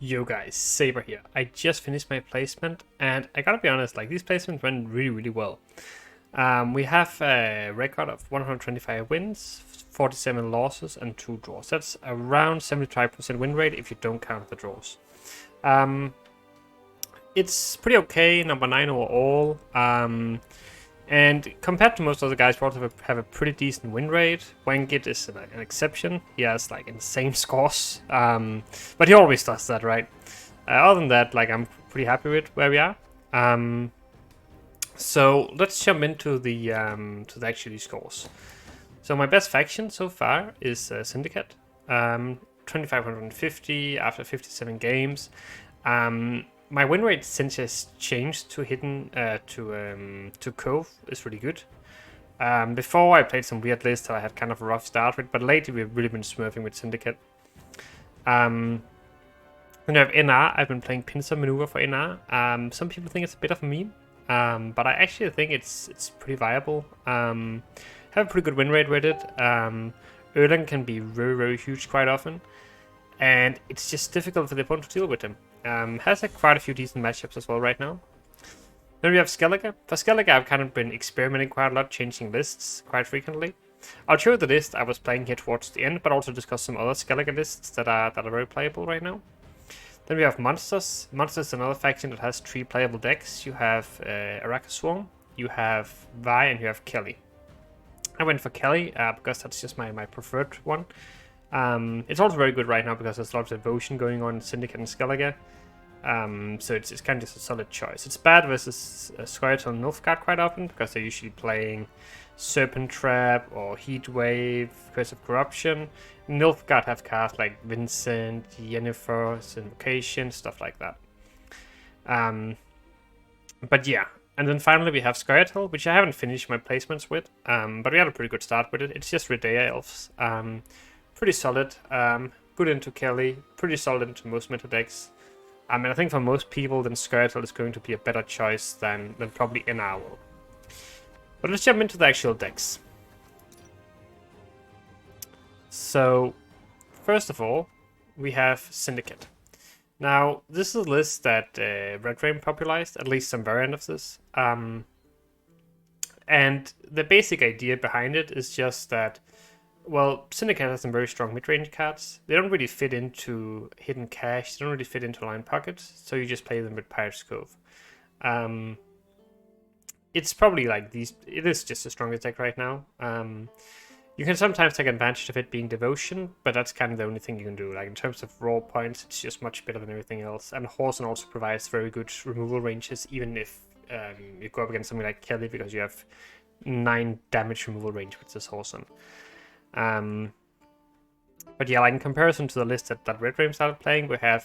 Yo guys, Saber here. I just finished my placement and I gotta be honest, like these placements went really well. We have a record of 125 wins, 47 losses and 2 draws. That's around 75% win rate if you don't count the draws. It's pretty okay, number 9 overall. And compared to most other guys, we also have a pretty decent win rate. Gwent is an exception. He has like insane scores, but he always does that, right? Other than that, like I'm pretty happy with where we are. So let's jump into the actually scores. So my best faction so far is Syndicate, 2550 after 57 games. My win rate since has changed to hidden to Cove is really good. Before I played some weird lists that I had kind of a rough start with, but lately we've really been smurfing with Syndicate. Then I have NR. I've been playing pincer maneuver for NR. Some people think it's a bit of a meme, but I actually think it's pretty viable. Have a pretty good win rate with it. Erlang can be very huge quite often, and it's just difficult for the opponent to deal with him. Has quite a few decent matchups as well right now. Then we have Skellige. For Skellige, I've kind of been experimenting quite a lot, changing lists quite frequently. I'll show you the list I was playing here towards the end, but also discuss some other Skellige lists that are very playable right now. Then we have Monsters. Monsters is another faction that has 3 playable decks. You have Araka Swarm, you have Vi, and you have Kelly. I went for Kelly because that's just my preferred one. It's also very good right now because there's lots of devotion going on in Syndicate and Skellige. So it's kind of just a solid choice. It's bad versus Squirtle and Nilfgaard quite often because they're usually playing Serpent Trap or Heat Wave, Curse of Corruption. Nilfgaard have cards like Vincent, Yennefer's Invocation, stuff like that. But yeah. And then finally we have Squirtle, which I haven't finished my placements with, but we had a pretty good start with it. It's just Redea Elves. Pretty solid, good into Kelly, pretty solid into most meta decks. And I think for most people, then Squirtle is going to be a better choice than probably NR will. But let's jump into the actual decks. So, first of all, we have Syndicate. Now, this is a list that Red Rain popularized, at least some variant of this. And the basic idea behind it is just that, well, Syndicate has some very strong mid-range cards. They don't really fit into Hidden Cache, they don't really fit into Line Pockets, so you just play them with Pirate's Cove. It's probably like these, it is just the strongest deck right now. You can sometimes take advantage of it being Devotion, but that's kind of the only thing you can do. Like in terms of raw points, it's just much better than everything else. And Horson also provides very good removal ranges, even if you go up against something like Kelly, because you have 9 damage removal range with this Horson. But yeah, like in comparison to the list that Red Rain started playing, we have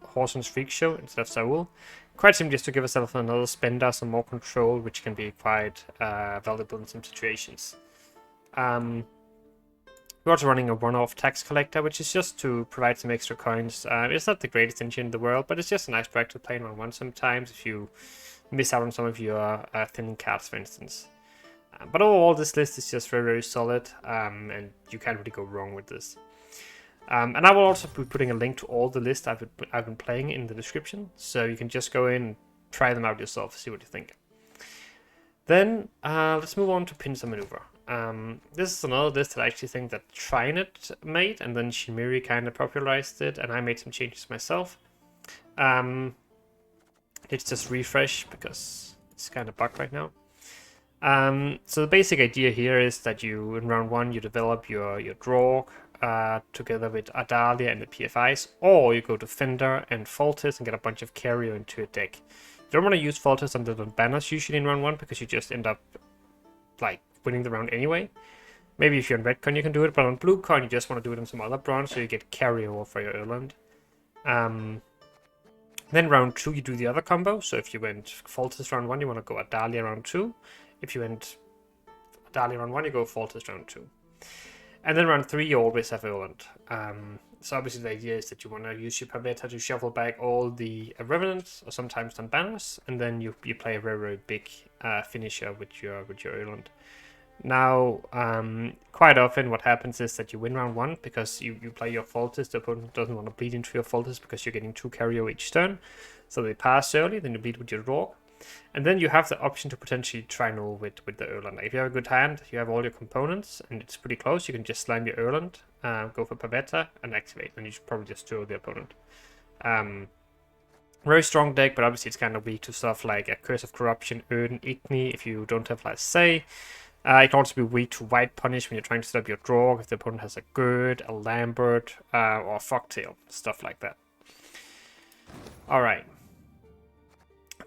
Horson's Freak Show instead of Saul. Quite simply just to give ourselves another spender, some more control, which can be quite valuable in some situations. We're also running a one-off tax collector, which is just to provide some extra coins. It's not the greatest engine in the world, but it's just a nice track to play in 1-1 sometimes if you miss out on some of your thinning cards, for instance. But overall, this list is just very solid, and you can't really go wrong with this. And I will also be putting a link to all the lists I've been playing in the description, so you can just go in and try them out yourself, see what you think. Then let's move on to Pincer Maneuver. This is another list that I actually think that Trinet made, and then Shimiri kind of popularized it, and I made some changes myself. Let's just refresh because it's kind of bugged right now. So the basic idea here is that you, in round 1, you develop your Draug together with Adalia and the PFIs, or you go to Fender and Foltest and get a bunch of carrier into your deck. You don't want to use Foltest under the banners usually in round 1 because you just end up like winning the round anyway. Maybe if you're on Red Coin you can do it, but on Blue Coin you just want to do it on some other bronze so you get carryover for your Erland. Then round 2 you do the other combo, so if you went Foltest round 1 you want to go Adalia round 2. If you went Adalia round 1 you go Foltest round 2. And then round 3 you always have Erland. So obviously the idea is that you want to use your Pavetta to shuffle back all the Revenants, or sometimes some banners, and then you play a very big finisher with your Erland. Now, quite often what happens is that you win round 1 because you play your Foltest. The opponent doesn't want to bleed into your Foltest because you're getting 2 carry each turn. So they pass early, then you bleed with your Rorg. And then you have the option to potentially try null with the Erland. If you have a good hand, you have all your components, and it's pretty close, you can just slam your Erland, go for Pavetta, and activate, and you should probably just throw the opponent. Very strong deck, but obviously it's kind of weak to stuff like a Curse of Corruption, Erden, Igni, if you don't have Last Say. It can also be weak to White Punish when you're trying to set up your draw, if the opponent has a Gerd, a Lambert, or a Fogtail, stuff like that. Alright.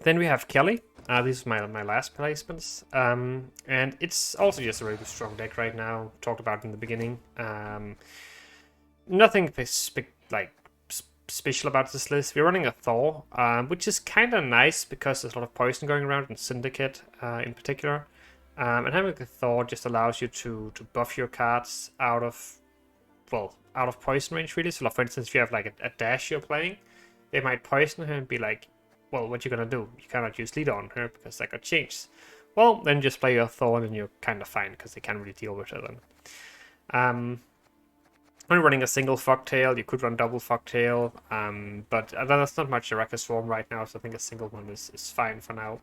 Then we have Kelly. These are my last placements. And it's also just a really strong deck right now. Talked about it in the beginning. Nothing special about this list. We're running a Thor, which is kind of nice because there's a lot of poison going around in Syndicate in particular. And having a Thor just allows you to buff your cards out of poison range, really. So, like, for instance, if you have like a dash you're playing, they might poison her and be like, well, what you gonna do? You cannot use leader on her because that got changed. Well, then just play your Thorn and you're kind of fine because they can't really deal with her then. When running a single Fogtail, you could run double Fogtail, but that's not much Araka Swarm right now, so I think a single one is fine for now.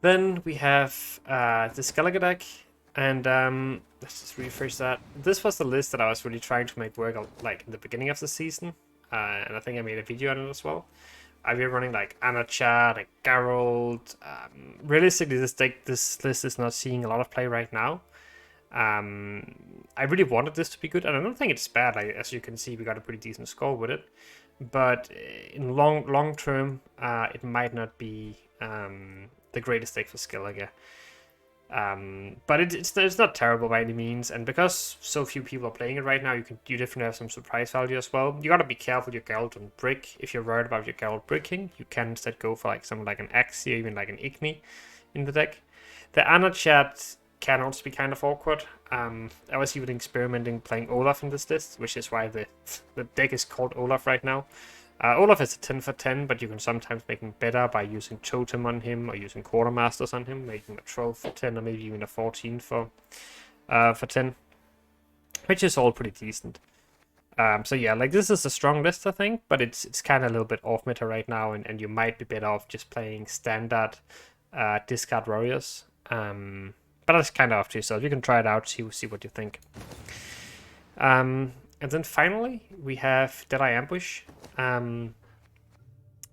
Then we have the Skellige deck, and let's just refresh that. This was the list that I was really trying to make work like in the beginning of the season. And I think I made a video on it as well. I've been running like Anachat, like Geralt. Realistically, this list is not seeing a lot of play right now. I really wanted this to be good, and I don't think it's bad. Like, as you can see, we got a pretty decent score with it. But in long term, it might not be the greatest deck for Skellige. But it's not terrible by any means, and because so few people are playing it right now, you definitely have some surprise value as well. You gotta be careful with your Geralt on brick. If you're worried about your Geralt bricking, you can instead go for like something like an Axie or even like an Igni in the deck. The Anachat can also be kind of awkward. I was even experimenting playing Olaf in this list, which is why the deck is called Olaf right now. Olaf is a 10 for 10, but you can sometimes make him better by using Totem on him or using Quartermasters on him, making a 12 for 10 or maybe even a 14 for 10, which is all pretty decent. So yeah, like this is a strong list, I think, but it's kind of a little bit off meta right now, and you might be better off just playing standard discard warriors. But that's kind of up to yourself. You can try it out, see what you think. And then finally, we have Deadeye Ambush. And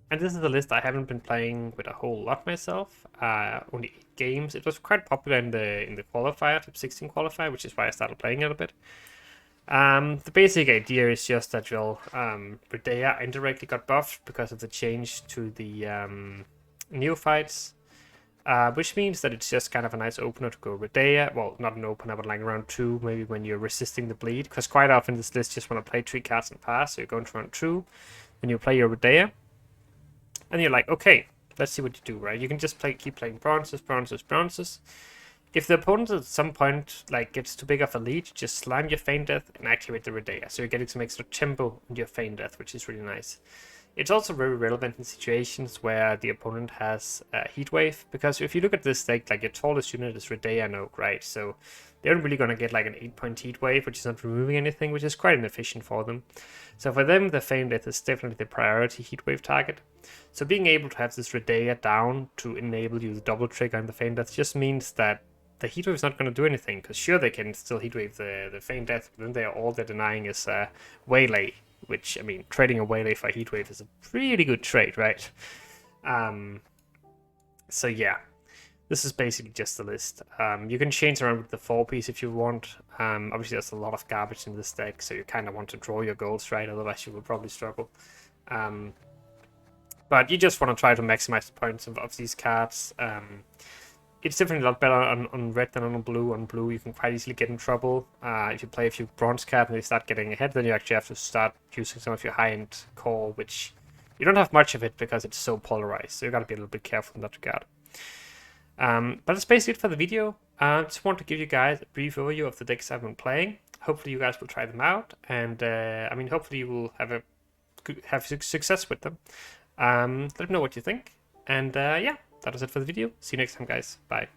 this is a list I haven't been playing with a whole lot myself. Only 8 games. It was quite popular in the qualifier, top 16 qualifier, which is why I started playing it a bit. The basic idea is just that Redea indirectly got buffed because of the change to the neophytes. Which means that it's just kind of a nice opener to go Redea. Well, not an opener, but like round 2, maybe when you're resisting the bleed. Because quite often this list just want to play 3 cards and pass. So you're going to round 2, then you play your Redea. And you're like, okay, let's see what you do, right? You can just keep playing bronzes. If the opponent at some point like gets too big of a lead, just slam your Feign Death and activate the Redea. So you're getting some extra tempo in your Feign Death, which is really nice. It's also very relevant in situations where the opponent has a Heatwave, because if you look at this deck, like your tallest unit is Redea and Oak, right? So they're really going to get like an 8-point Heatwave, which is not removing anything, which is quite inefficient for them. So for them, the Feign Death is definitely the priority Heatwave target. So being able to have this Redea down to enable you the double trigger on the Feign Death just means that the Heatwave is not going to do anything, because sure, they can still Heatwave the Feign Death, but then all they're denying is Waylay. Which, I mean, trading a Waylay for a Heatwave is a pretty good trade, right? So yeah, this is basically just the list. You can change around with the 4-piece if you want. Obviously, there's a lot of garbage in this deck, so you kind of want to draw your goals, right? Otherwise, you will probably struggle. But you just want to try to maximize the points of these cards. It's definitely a lot better on red than on blue. On blue, you can quite easily get in trouble. If you play a few bronze cards and they start getting ahead, then you actually have to start using some of your high-end core, which you don't have much of it because it's so polarized. So you gotta be a little bit careful in that regard. But that's basically it for the video. I just want to give you guys a brief overview of the decks I've been playing. Hopefully you guys will try them out, and I mean, hopefully you will have success with them. Let me know what you think, and yeah. that was it for the video. See you next time, guys. Bye.